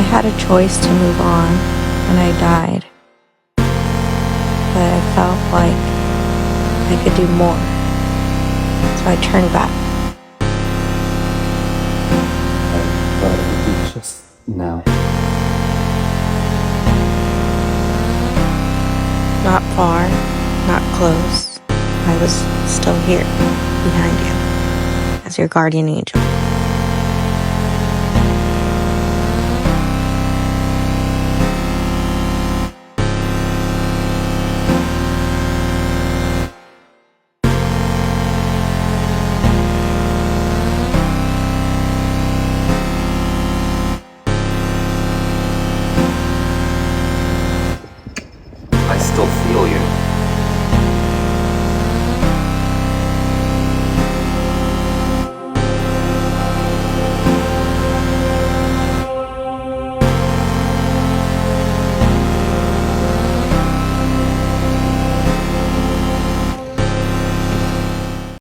I had a choice to move on when I died, but I felt like I could do more, so I turned back. But if you just now. Not far, not close. I was still here, behind you, as your guardian angel.